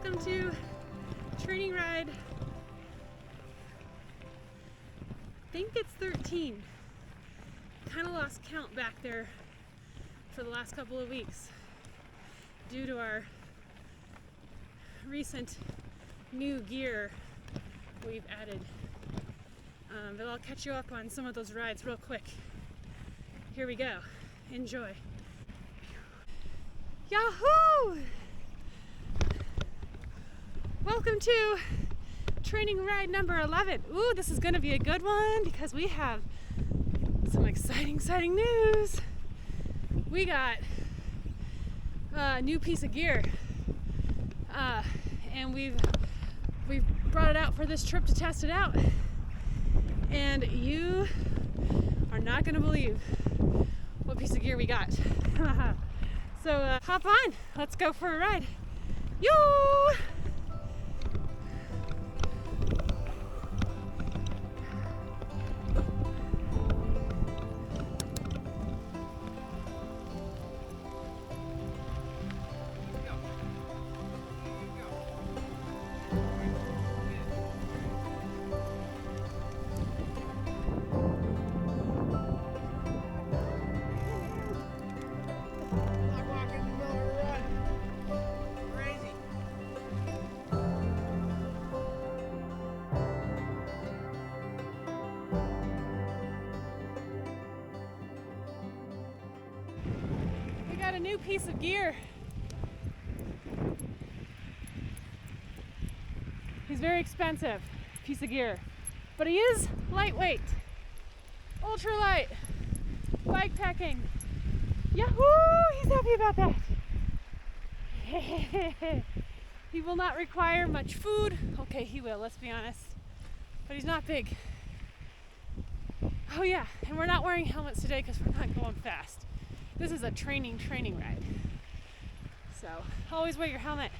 Welcome to training ride. I think it's 13. Kind of lost count back there for the last couple of weeks due to our recent new gear we've added. But I'll catch you up on some of those rides real quick. Here we go. Enjoy. Yahoo! Welcome to training ride number 11. Ooh, this is gonna be a good one because we have some exciting news. We got a new piece of gear, and we've brought it out for this trip to test it out. And you are not gonna believe what piece of gear we got. So hop on, let's go for a ride. Yoo! Got a new piece of gear. He's very expensive piece of gear, but he is lightweight, ultra light, bike packing. Yahoo! He's happy about that. He will not require much food. Okay, he will, let's be honest, but he's not big. Oh yeah, and we're not wearing helmets today because we're not going fast. This is a training ride. So always wear your helmet.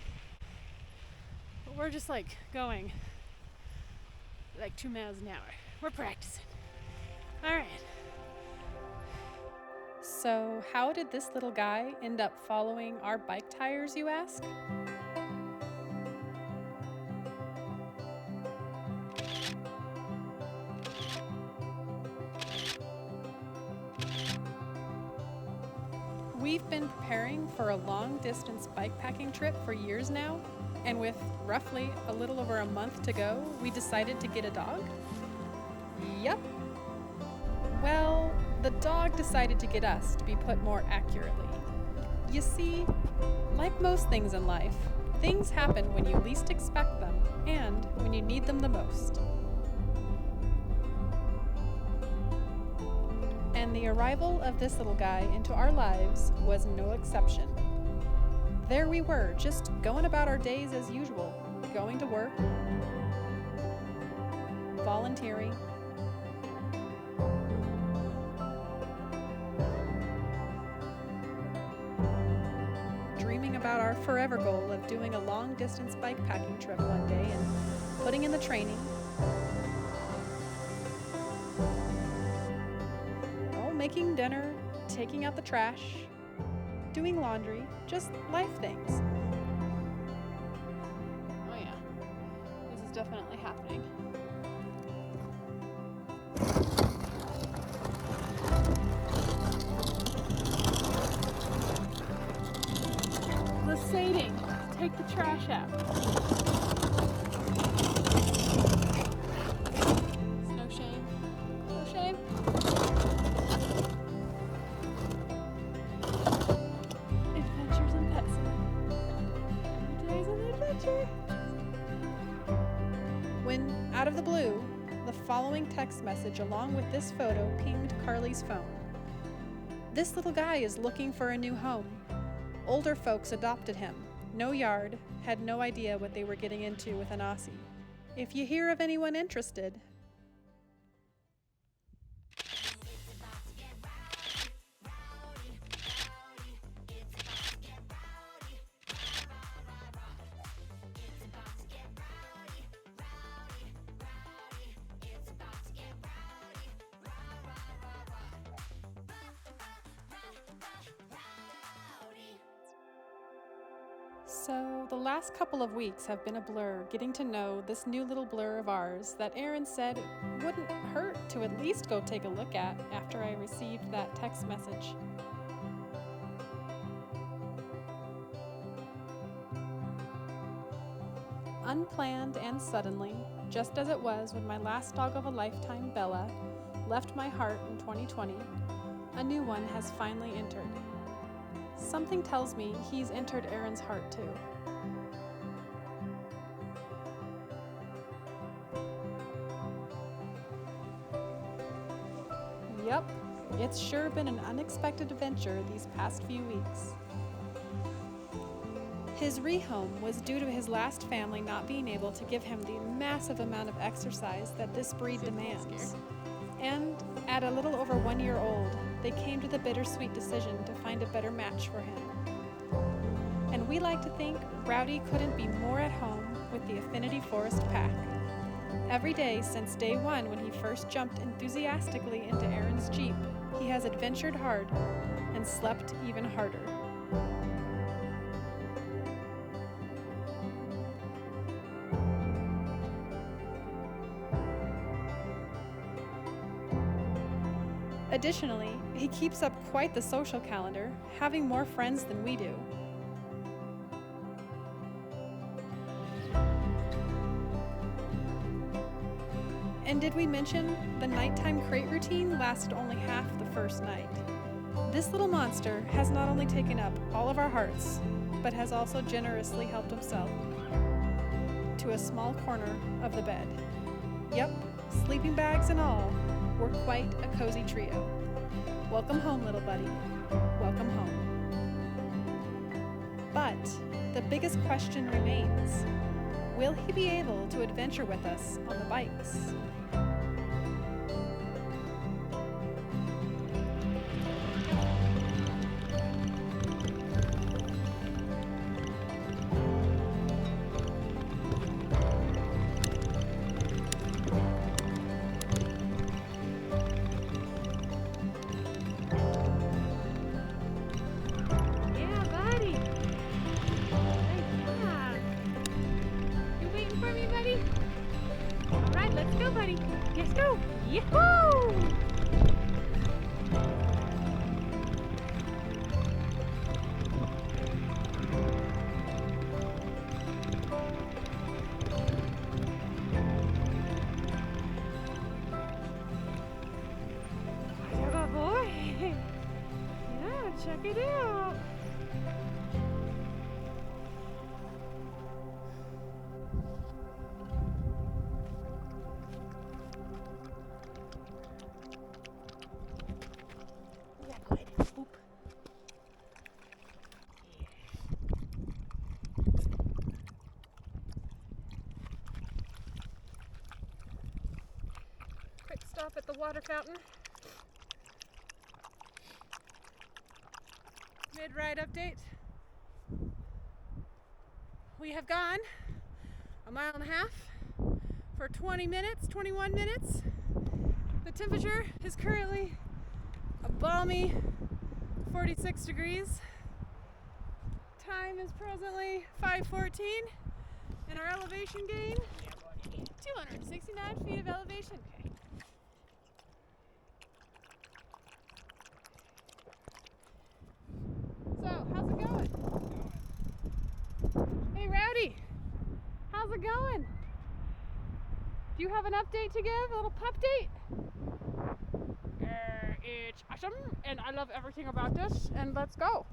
But we're just like going like 2 miles an hour. We're practicing. All right. So how did this little guy end up following our bike tires, you ask? We've been preparing for a long-distance bikepacking trip for years now, and with roughly a little over a month to go, we decided to get a dog. Yep. Well, the dog decided to get us, to be put more accurately. You see, like most things in life, things happen when you least expect them and when you need them the most. And the arrival of this little guy into our lives was no exception. There we were, just going about our days as usual, going to work, volunteering, dreaming about our forever goal of doing a long-distance bikepacking trip one day and putting in the training. Making dinner, taking out the trash, doing laundry, just life things. Oh yeah, this is definitely happening. Glissading, take the trash out. It's no shame. No shame. When, out of the blue, the following text message along with this photo pinged Carley's phone. This little guy is looking for a new home. Older folks adopted him. No yard, had no idea what they were getting into with an Aussie. If you hear of anyone interested, So the last couple of weeks have been a blur getting to know this new little blur of ours that Aaron said wouldn't hurt to at least go take a look at after I received that text message. Unplanned and suddenly, just as it was when my last dog of a lifetime, Bella, left my heart in 2020, a new one has finally entered. Something tells me he's entered Aaron's heart too. Yep, it's sure been an unexpected adventure these past few weeks. His rehome was due to his last family not being able to give him the massive amount of exercise that this breed demands. And at a little over 1 year old, they came to the bittersweet decision to find a better match for him. And we like to think Rowdy couldn't be more at home with the Affinity Forest pack. Every day since day one when he first jumped enthusiastically into Aaron's Jeep, he has adventured hard and slept even harder. Additionally, he keeps up quite the social calendar, having more friends than we do. And did we mention the nighttime crate routine lasted only half the first night? This little monster has not only taken up all of our hearts, but has also generously helped himself to a small corner of the bed. Yep, sleeping bags and all, we're quite a cozy trio. Welcome home, little buddy. Welcome home. But the biggest question remains, will he be able to adventure with us on the bikes? Let's go! Yahoo! Good boy! Yeah, check it out! Quick stop at the water fountain. Mid-ride update. We have gone a mile and a half for 21 minutes. The temperature is currently a balmy 46 degrees. Time is presently 5:14 and our elevation gain 269 feet of elevation. Okay. So, how's it going? Hey Rowdy, how's it going? Do you have an update to give? A little pup date? It's awesome, and I love everything about this, and let's go.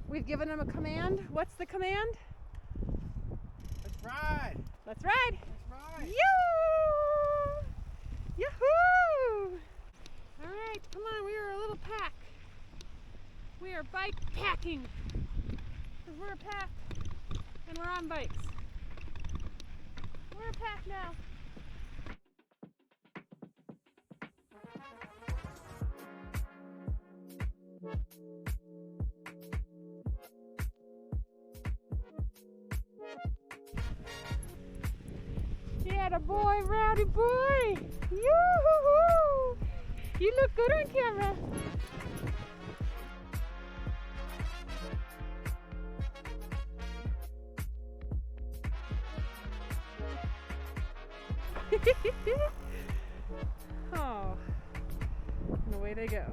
We've given him a command. What's the command? Let's ride! Let's ride! Let's ride! Yoo! Yahoo! All right, come on, we are a little pack. We are bike packing. Because we're a pack, and we're on bikes. We're a pack now. Yeah, boy, Rowdy boy! Yoo-hoo-hoo! You look good on camera. Oh, and away they go.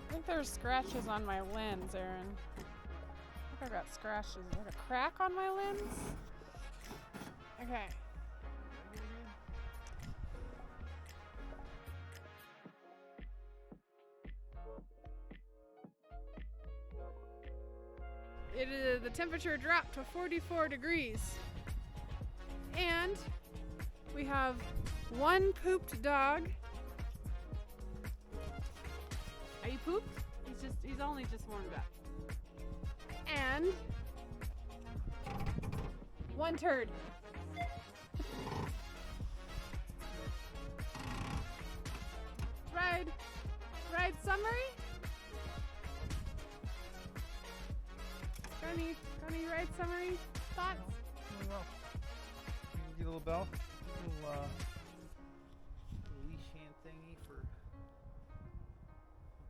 I think there's scratches on my lens, Aaron. I think I got scratches. Is there a crack on my lens? Okay. The temperature dropped to 44 degrees. And we have one pooped dog. Are you pooped? He's only just warmed up. And one turd. Ride summary? Got any ride summary thoughts? Well, you get a little bell, little leash hand thingy for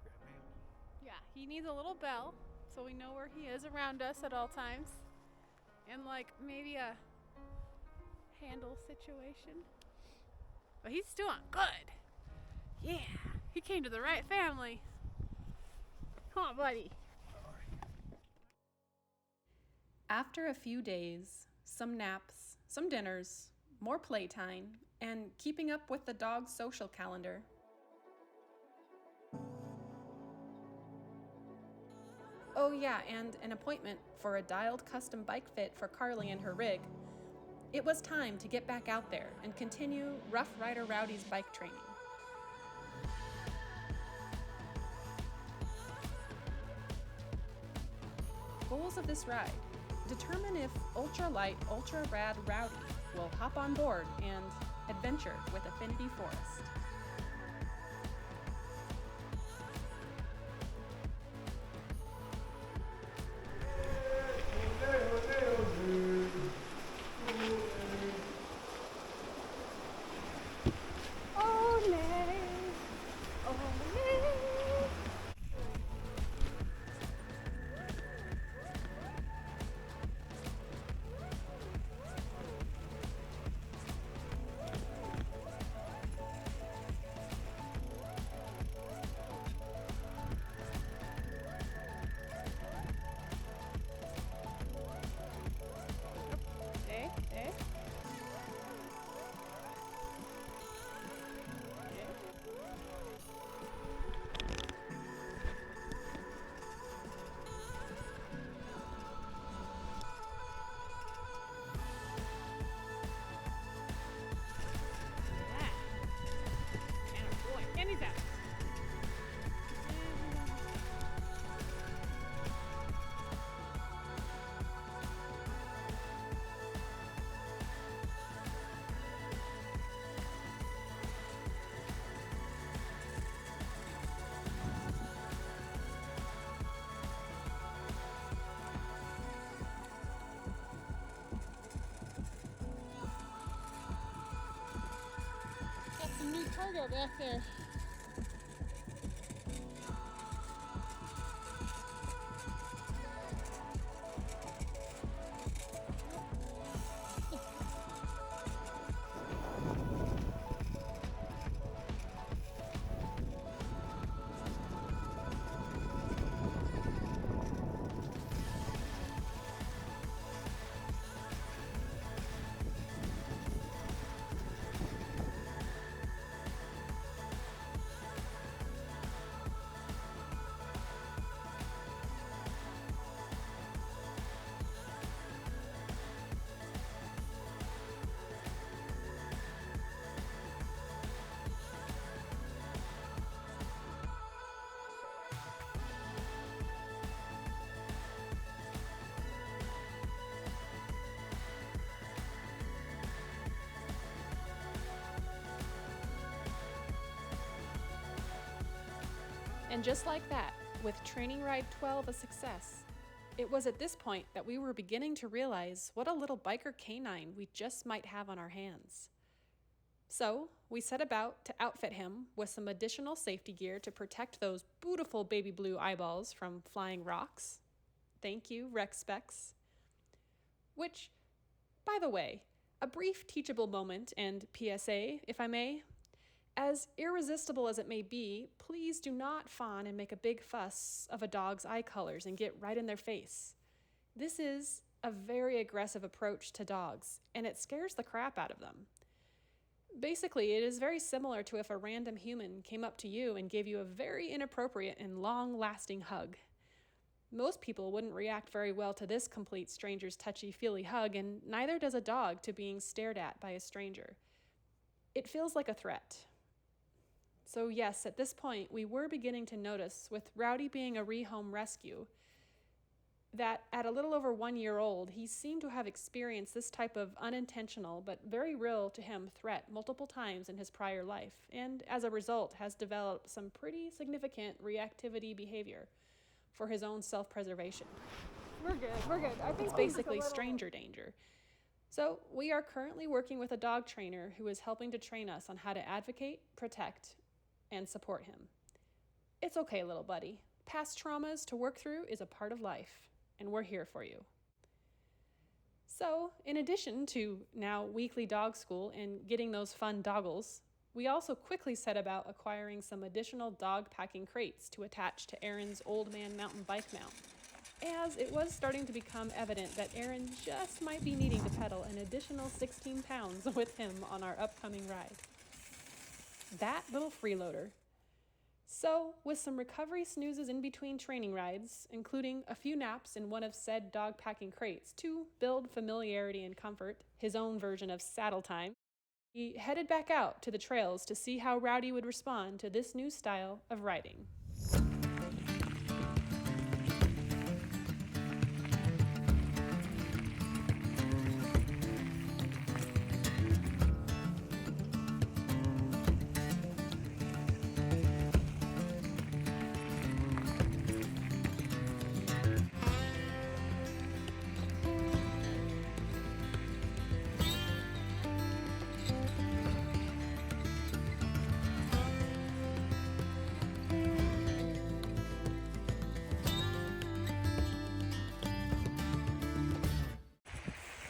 grab him. Yeah, he needs a little bell so we know where he is around us at all times. And like maybe a handle situation. But he's doing good. Yeah, he came to the right family. Come on, buddy. After a few days, some naps, some dinners, more playtime, and keeping up with the dog's social calendar, oh yeah, and an appointment for a dialed custom bike fit for Carley and her rig, it was time to get back out there and continue Rough Rider Rowdy's bike training. Goals of this ride: determine if ultra-light, ultra-rad Rowdy will hop on board and adventure with Affinity Forest. cargo back there. And just like that, with Training Ride 12 a success, it was at this point that we were beginning to realize what a little biker canine we just might have on our hands. So we set about to outfit him with some additional safety gear to protect those beautiful baby blue eyeballs from flying rocks. Thank you, Rexspecs. Which, by the way, a brief teachable moment and PSA, if I may. As irresistible as it may be, please do not fawn and make a big fuss of a dog's eye colors and get right in their face. This is a very aggressive approach to dogs, and it scares the crap out of them. Basically, it is very similar to if a random human came up to you and gave you a very inappropriate and long-lasting hug. Most people wouldn't react very well to this complete stranger's touchy-feely hug, and neither does a dog to being stared at by a stranger. It feels like a threat. So yes, at this point, we were beginning to notice, with Rowdy being a rehome rescue, that at a little over 1 year old, he seemed to have experienced this type of unintentional but very real to him threat multiple times in his prior life, and as a result has developed some pretty significant reactivity behavior for his own self-preservation. We're good. I think It's basically stranger danger. So we are currently working with a dog trainer who is helping to train us on how to advocate, protect, and support him. It's okay, little buddy. Past traumas to work through is a part of life, and we're here for you. So, in addition to now weekly dog school and getting those fun doggles, we also quickly set about acquiring some additional dog packing crates to attach to Aaron's old man mountain bike mount, as it was starting to become evident that Aaron just might be needing to pedal an additional 16 pounds with him on our upcoming ride. That little freeloader. So, with some recovery snoozes in between training rides, including a few naps in one of said dog packing crates to build familiarity and comfort, his own version of saddle time, he headed back out to the trails to see how Rowdy would respond to this new style of riding.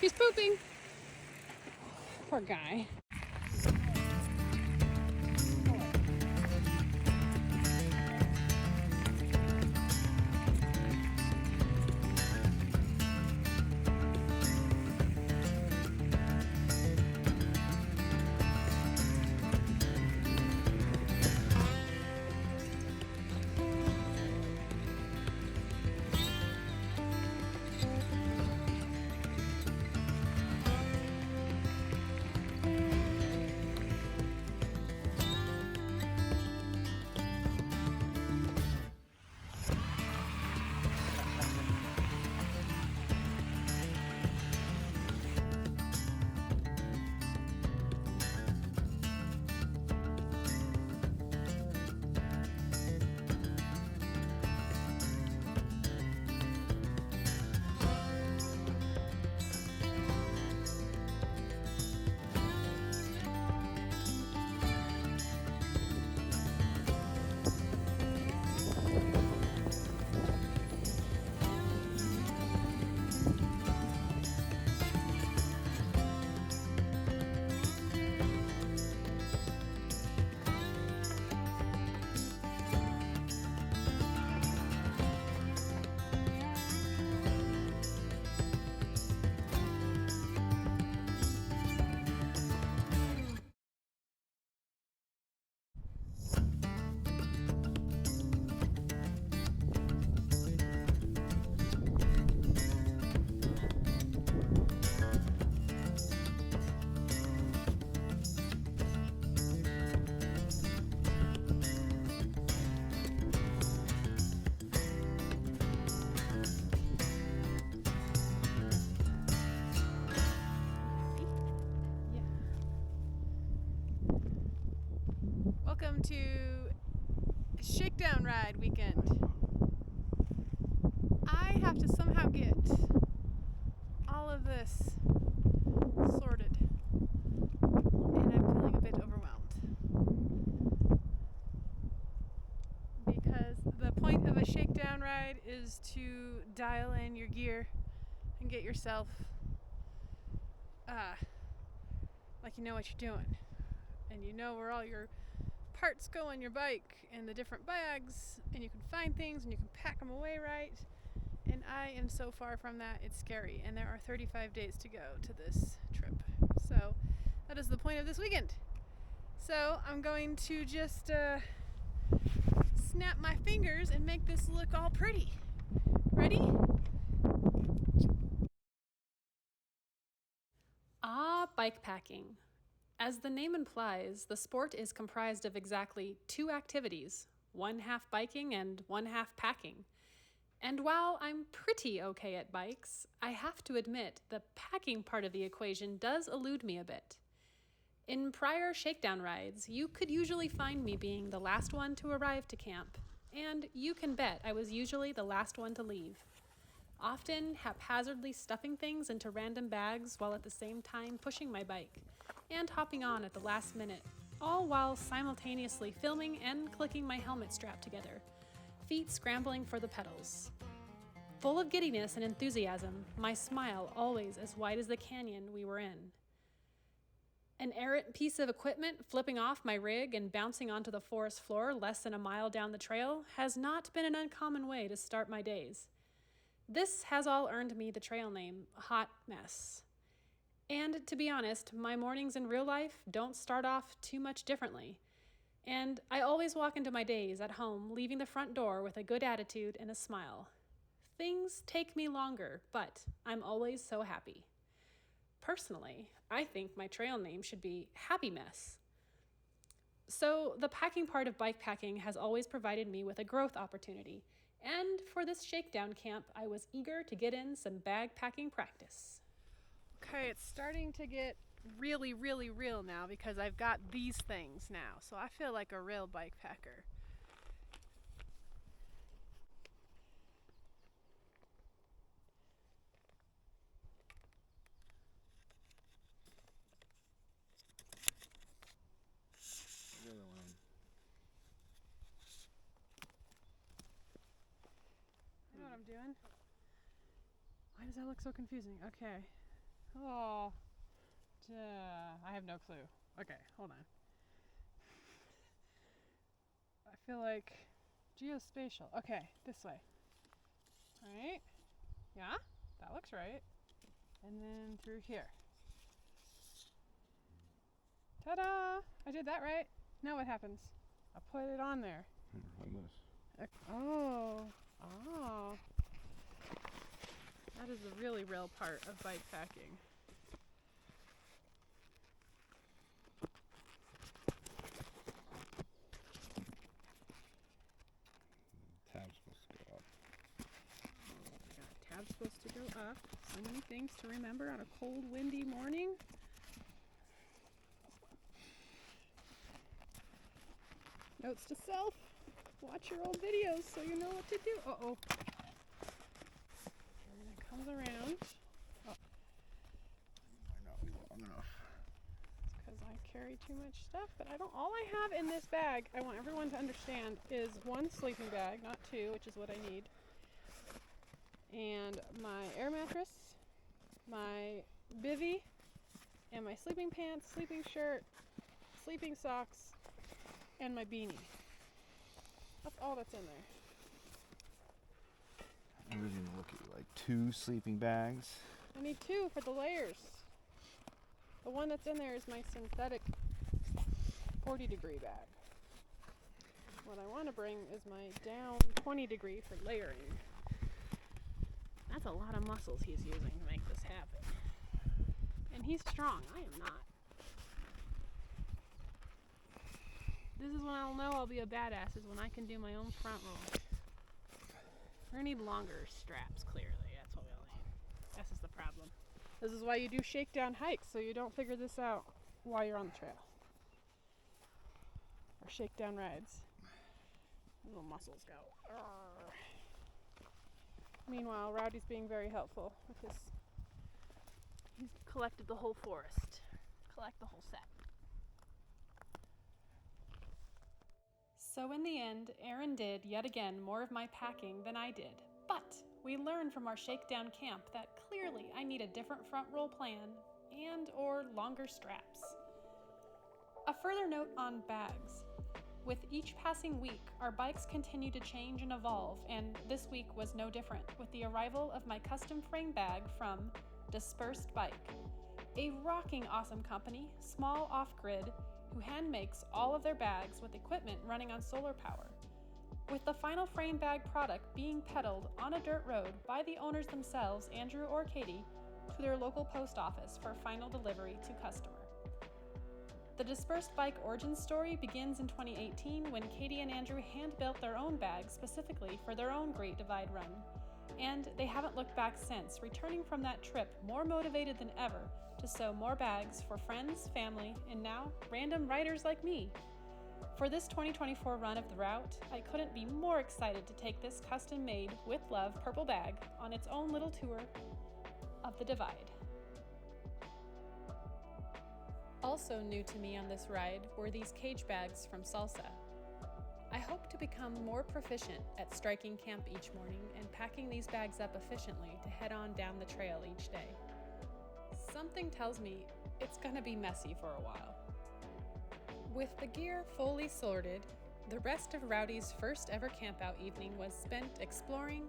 He's pooping. Poor guy. shakedown ride weekend. I have to somehow get all of this sorted, and I'm feeling a bit overwhelmed because the point of a shakedown ride is to dial in your gear and get yourself like you know what you're doing, and you know where all your parts go on your bike and the different bags, and you can find things and you can pack them away right. And I am so far from that, it's scary, and there are 35 days to go to this trip. So that is the point of this weekend. So I'm going to just snap my fingers and make this look all pretty. Ready? Bikepacking. As the name implies, the sport is comprised of exactly two activities, one half biking and one half packing. And while I'm pretty okay at bikes, I have to admit the packing part of the equation does elude me a bit. In prior shakedown rides, you could usually find me being the last one to arrive to camp, and you can bet I was usually the last one to leave. Often haphazardly stuffing things into random bags while at the same time pushing my bike and hopping on at the last minute, all while simultaneously filming and clicking my helmet strap together, feet scrambling for the pedals. Full of giddiness and enthusiasm, my smile always as wide as the canyon we were in. An errant piece of equipment flipping off my rig and bouncing onto the forest floor less than a mile down the trail has not been an uncommon way to start my days. This has all earned me the trail name, Hot Mess. And to be honest, my mornings in real life don't start off too much differently. And I always walk into my days at home, leaving the front door with a good attitude and a smile. Things take me longer, but I'm always so happy. Personally, I think my trail name should be Happy Mess. So the packing part of bikepacking has always provided me with a growth opportunity. And for this shakedown camp, I was eager to get in some bag packing practice. Okay, it's starting to get really, really real now because I've got these things now. So I feel like a real bike packer. The other one. You know what I'm doing? Why does that look so confusing? Okay. Oh, I have no clue. Okay, hold on. I feel like geospatial. Okay, this way. Right? Yeah, that looks right. And then through here. Ta-da! I did that right. Now what happens? I put it on there. Like this. Oh. That is the really real part of bike packing. Tab's supposed to go up. Tab's supposed to go up. So many things to remember on a cold, windy morning. Notes to self. Watch your old videos so you know what to do. Uh-oh. And then it comes around. Oh. Might not be long enough. It's because I carry too much stuff, but I don't. All I have in this bag, I want everyone to understand, is one sleeping bag, not two, which is what I need. And my air mattress, my bivvy, and my sleeping pants, sleeping shirt, sleeping socks, and my beanie. That's all that's in there. I'm going to look at like 2 sleeping bags. I need 2 for the layers. The one that's in there is my synthetic 40-degree bag. What I want to bring is my down 20-degree for layering. That's a lot of muscles he's using to make this happen. And he's strong. I am not. This is when I'll know I'll be a badass, is when I can do my own front roll. We're gonna need longer straps, clearly. That's what we'll need. This is the problem. This is why you do shakedown hikes, so you don't figure this out while you're on the trail. Or shakedown rides. Little muscles go. Arr. Meanwhile, Rowdy's being very helpful with his. He's collected the whole forest. Collect the whole set. So in the end, Aaron did, yet again, more of my packing than I did. But we learned from our Shakedown camp that clearly I need a different front roll plan and or longer straps. A further note on bags. With each passing week, our bikes continue to change and evolve, and this week was no different with the arrival of my custom frame bag from Dispersed Bike, a rocking awesome company, small off-grid, who hand makes all of their bags with equipment running on solar power. With the final frame bag product being peddled on a dirt road by the owners themselves, Andrew or Katie, to their local post office for final delivery to customer. The Dispersed Bike origin story begins in 2018 when Katie and Andrew hand-built their own bags specifically for their own Great Divide run. And they haven't looked back since, returning from that trip more motivated than ever to sew more bags for friends, family, and now random riders like me. For this 2024 run of the route, I couldn't be more excited to take this custom-made, with love, purple bag on its own little tour of the Divide. Also new to me on this ride were these cage bags from Salsa. I hope to become more proficient at striking camp each morning and packing these bags up efficiently to head on down the trail each day. Something tells me it's gonna be messy for a while. With the gear fully sorted, the rest of Rowdy's first ever campout evening was spent exploring,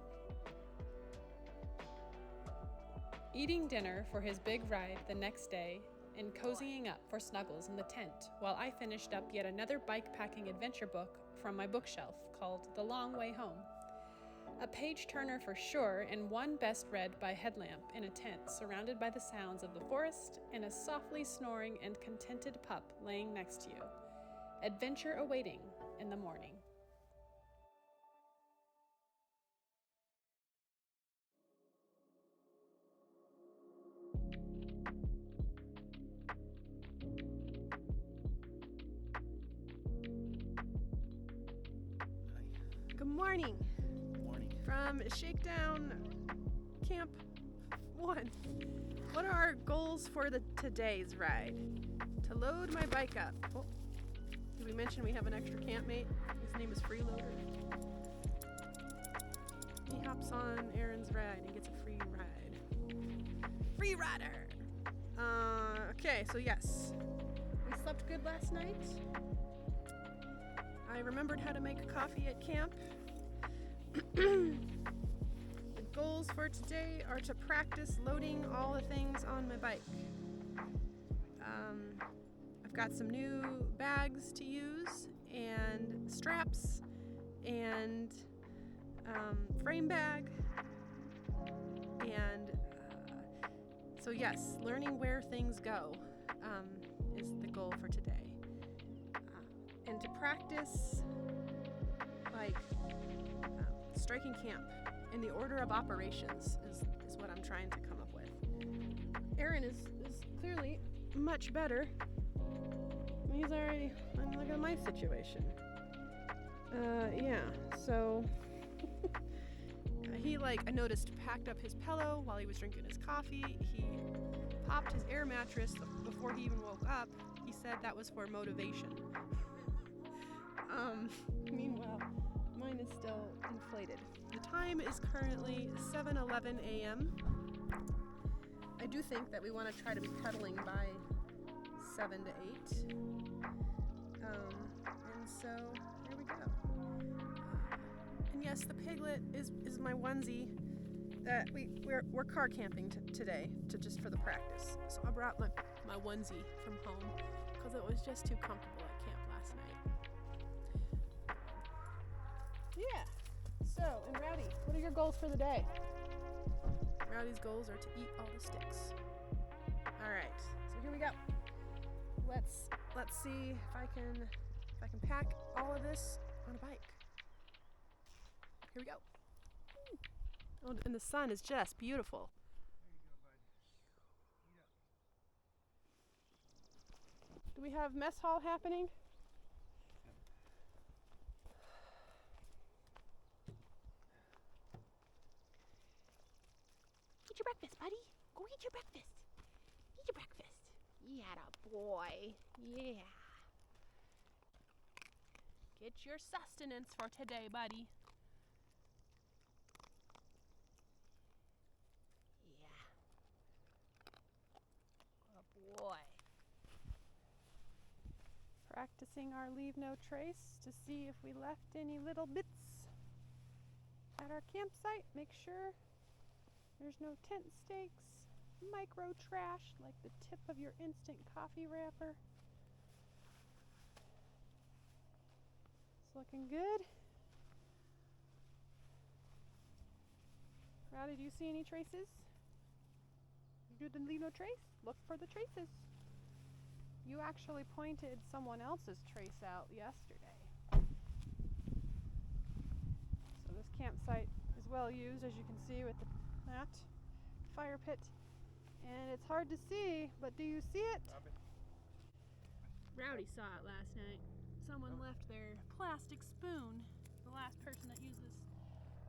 eating dinner for his big ride the next day, and cozying up for snuggles in the tent while I finished up yet another bike-packing adventure book from my bookshelf called The Long Way Home. A page-turner for sure, and one best read by headlamp in a tent surrounded by the sounds of the forest and a softly snoring and contented pup laying next to you. Adventure awaiting in the morning. Good morning. Morning. From Shakedown Camp 1. What are our goals for today's ride? To load my bike up. Oh, did we mention we have an extra campmate? His name is Freeloader. He hops on Aaron's ride and gets a free ride. Free rider! Okay, so yes. We slept good last night. I remembered how to make a coffee at camp. The goals for today are to practice loading all the things on my bike. I've got some new bags to use, and straps, and frame bag, and so yes, learning where things go is the goal for today. And to practice, like, striking camp in the order of operations is what I'm trying to come up with. Aaron is clearly much better. He's already, look at my situation. Yeah, so he, I noticed, packed up his pillow while he was drinking his coffee. He popped his air mattress before he even woke up. He said that was for motivation. Meanwhile, mine is still inflated. The time is currently 7:11 a.m. I do think that we want to try to be pedaling by 7 to 8. And so, here we go. And yes, the Piglet is my onesie that we're car camping today just for the practice. So I brought my onesie from home because it was just too comfortable at camp last night. Yeah. So, and Rowdy, what are your goals for the day? Rowdy's goals are to eat all the sticks. All right. So here we go. Let's see if I can pack all of this on a bike. Here we go. Oh, and the sun is just beautiful. Do we have mess hall happening? eat your breakfast, buddy. Go eat your breakfast. Eat your breakfast. Yeah, boy. Yeah. Get your sustenance for today, buddy. Yeah. Good boy. Practicing our leave no trace to see if we left any little bits at our campsite. Make sure there's no tent stakes, micro trash like the tip of your instant coffee wrapper. It's looking good. Rowdy, do you see any traces? You didn't leave no trace? Look for the traces. You actually pointed someone else's trace out yesterday. So this campsite is well used, as you can see with that fire pit. And it's hard to see, but do you see it? Rowdy saw it last night. Someone left their plastic spoon. The last person that used this,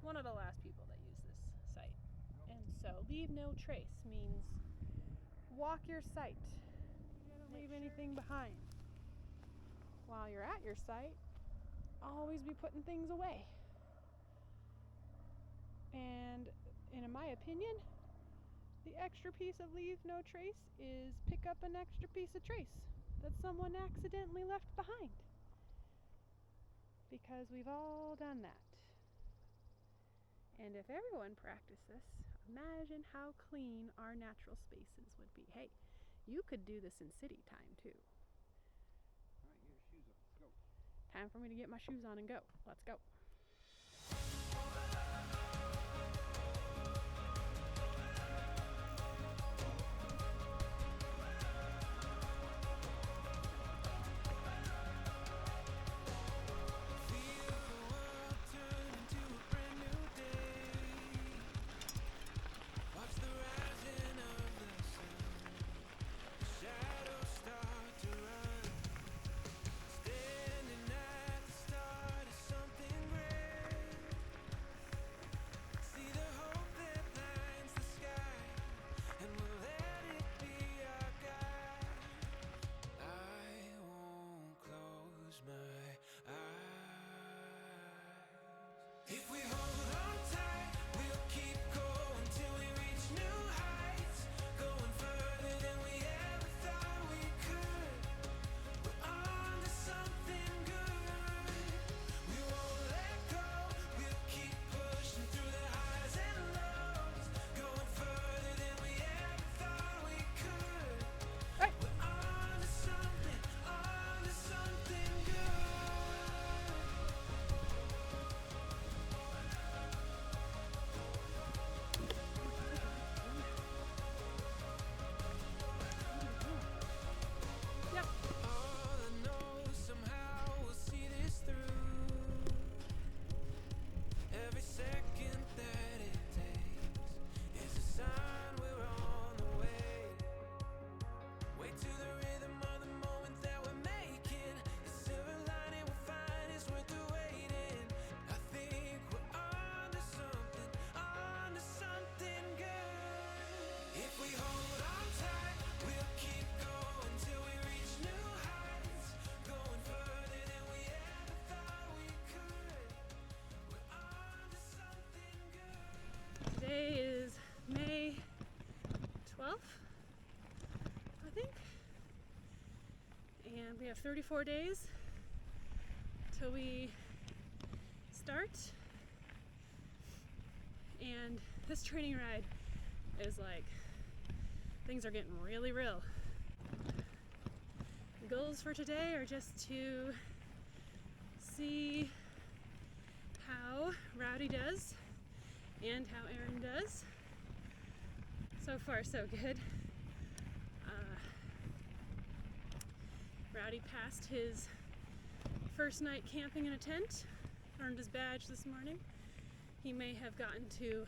one of the last people that used this site. And so leave no trace means Walk your site. Don't leave anything behind. While you're at your site, always be putting things away. And in my opinion, the extra piece of leave no trace is pick up an extra piece of trace that someone accidentally left behind. Because we've all done that. And if everyone practiced this, imagine how clean our natural spaces would be. Hey, you could do this in city time too. Alright, get your shoes up. Let's go. Time for me to get my shoes on and go. Let's go. Today is May 12th, I think, and we have 34 days till we start, and this training ride is like, things are getting really real. The goals for today are just to see how Rowdy does and how Aaron does. So far, so good. Rowdy passed his first night camping in a tent, earned his badge this morning. He may have gotten to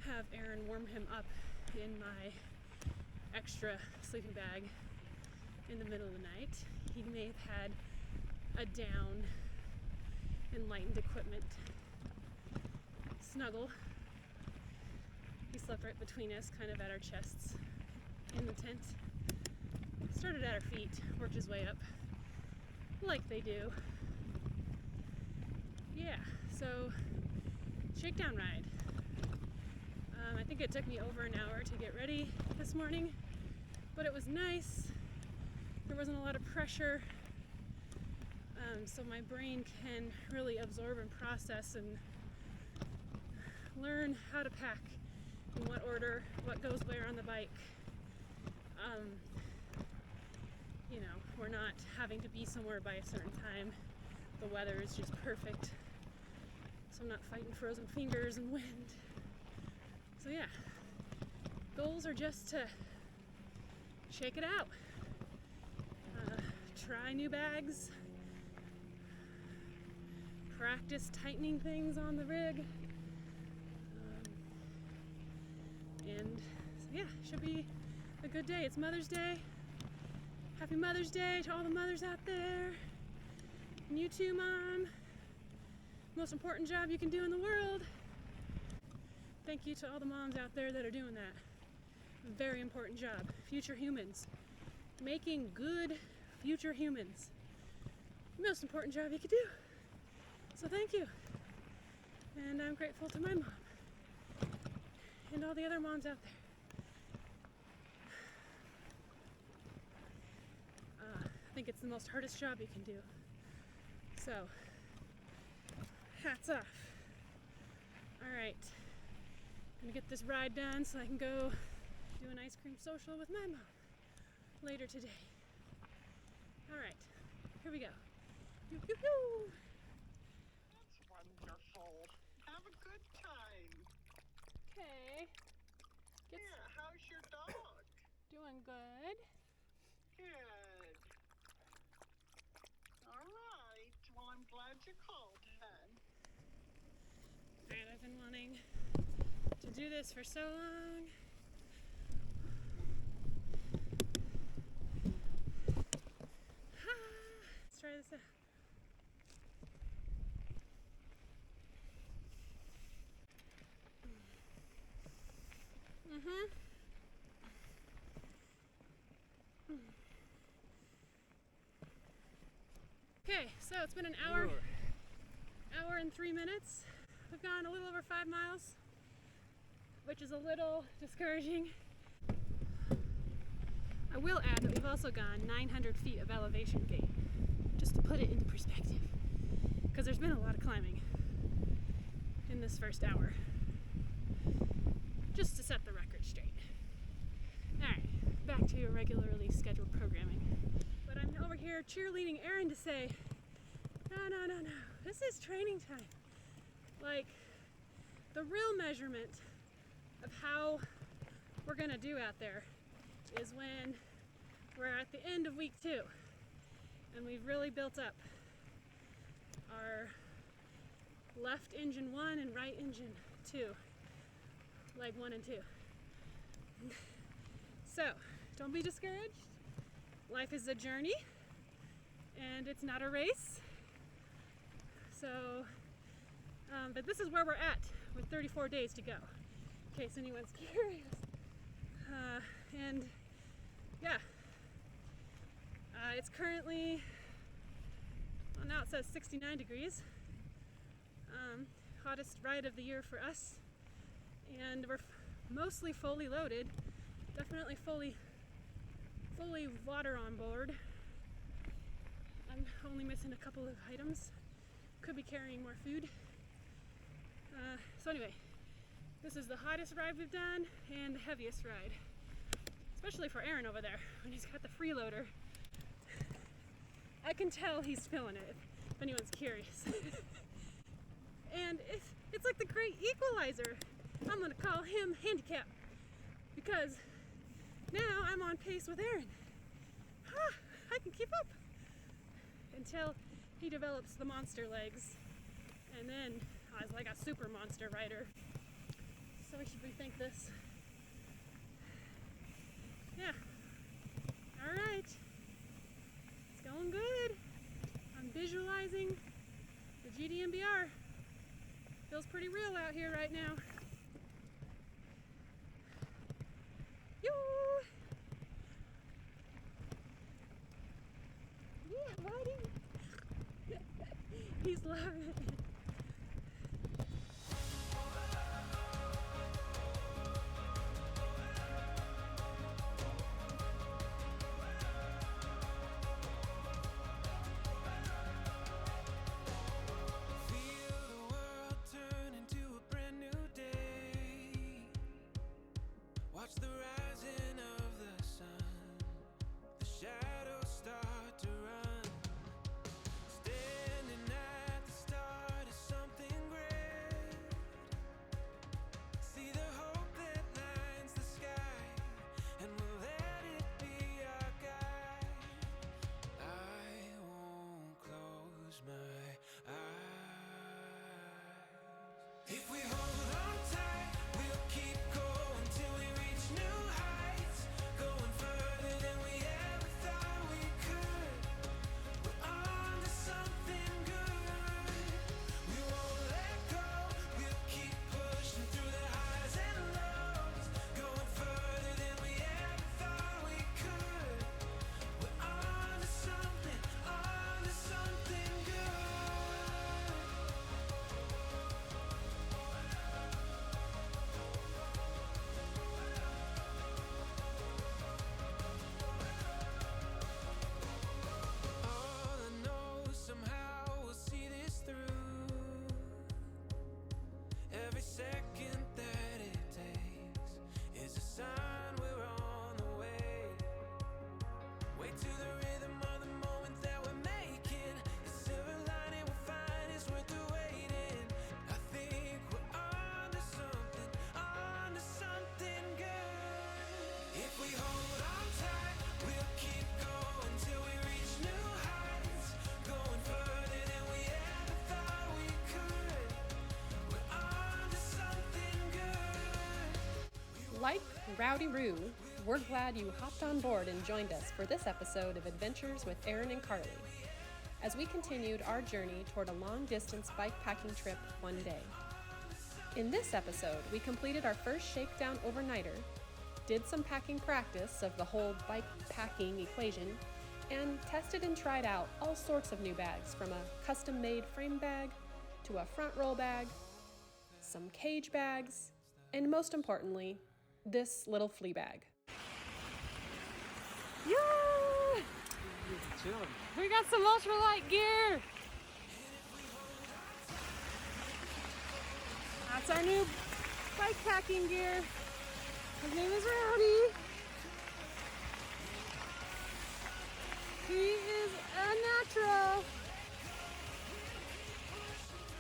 have Aaron warm him up in my extra sleeping bag in the middle of the night. He may have had a down and lightened equipment snuggle slept right between us, kind of at our chests in the tent. Started at our feet, worked his way up, like they do. Yeah, so shakedown ride. I think it took me over an hour to get ready this morning, but it was nice. There wasn't a lot of pressure, so my brain can really absorb and process and learn how to pack, in what order, what goes where on the bike. You know, we're not having to be somewhere by a certain time. The weather is just perfect, so I'm not fighting frozen fingers and wind. So yeah, goals are just to shake it out, try new bags, practice tightening things on the rig, and so yeah, should be a good day. It's Mother's Day. Happy Mother's Day to all the mothers out there, and you too, Mom. Most important job you can do in the world. Thank you to all the moms out there that are doing that. Very important job. Future humans. Making good future humans. Most important job you could do. So thank you. And I'm grateful to my mom and all the other moms out there. I think it's the most hardest job you can do. So, hats off. All right. Gonna get this ride done so I can go do an ice cream social with my mom later today. All right, here we go. Yoo, yoo, yoo. That's wonderful. Have a good time. Okay. Yeah, how's your dog? Doing good. Good. All right. Well, I'm glad you called, then. All right, I've been wanting to do this for so long. Let's try this out. Okay, so it's been an hour and 3 minutes. We've gone a little over 5 miles, which is a little discouraging. I will add that we've also gone 900 feet of elevation gain, just to put it into perspective, because there's been a lot of climbing in this first hour, just to set the record straight. Alright, back to your regularly scheduled programming. But I'm over here cheerleading Erin to say, no, this is training time. Like, the real measurement of how we're gonna do out there is when we're at the end of week 2 and we've really built up our left engine 1 and right engine 2, leg 1 and 2. So don't be discouraged. Life is a journey and it's not a race. So but this is where we're at with 34 days to go, in case anyone's curious. And yeah, it's currently, well, now it says 69 degrees. Hottest ride of the year for us, and we're mostly fully loaded, definitely fully water on board. I'm only missing a couple of items, could be carrying more food. So anyway, this is the hottest ride we've done and the heaviest ride, especially for Aaron over there when he's got the freeloader. I can tell he's feeling it, if anyone's curious. And it's like the great equalizer. I'm gonna call him handicap, because now I'm on pace with Aaron. I can keep up until he develops the monster legs, and then I was like a super monster rider. So we should rethink this. Yeah. All right. It's going good. I'm visualizing the GDMBR. Feels pretty real out here right now. love it. Watch the rising of the sun, the shadows start to run. Standing at the start of something great. See the hope that lines the sky, and we'll let it be our guide. I won't close my eyes. If we hold on tight, we'll keep going till we reach new heights, going further than we ever thought we could. We're on to something good. We won't let go. We'll keep pushing through the highs and lows, going further than we ever thought we could. We're on to something good. All I know, somehow we'll see this through. Every second that it takes is a sign we're on the way. Wait to the rhythm of the moment that we're making. The silver lining we'll find is worth the waiting. I think we're on to something good. If we hold on tight, we'll keep going till we reach new heights, going further than we ever thought we could. We're on to something good. Like Rowdy Roo, we're glad you hopped on board and joined us for this episode of Adventures with Aaron and Carley, as we continued our journey toward a long-distance bikepacking trip one day. In this episode, we completed our first Shakedown overnighter, did some packing practice of the whole bikepacking equation, and tested and tried out all sorts of new bags, from a custom-made frame bag to a front roll bag, some cage bags, and most importantly, this little flea bag. Yeah! Chilling. We got some ultralight gear. That's our new bikepacking gear. His name is Rowdy. He is a natural.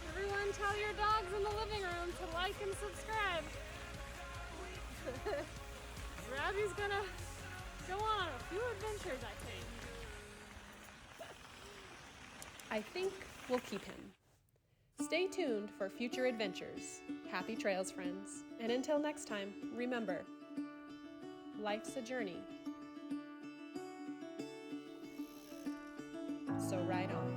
Everyone tell your dogs in the living room to like and subscribe. Rowdy's gonna go on a few adventures, I think. I think we'll keep him. Stay tuned for future adventures. Happy trails, friends. And until next time, remember, life's a journey. So ride on.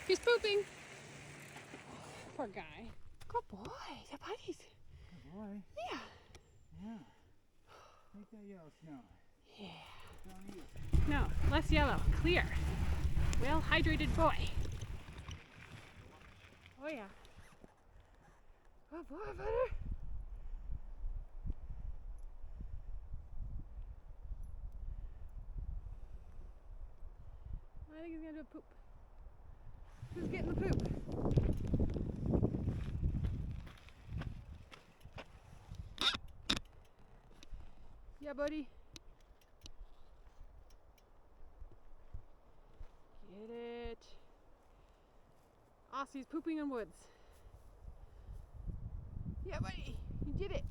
He's pooping. Poor guy. Good boy. The puppies. Good boy. Yeah. Yeah. Make that yellow snow. Yeah. Don't eat. No, less yellow. Clear. Well hydrated boy. Oh yeah. Good boy, butter. I think he's gonna do a poop. Who's getting the poop? Yeah, buddy. Get it. Aussie's pooping in woods. Yeah, buddy. You did it.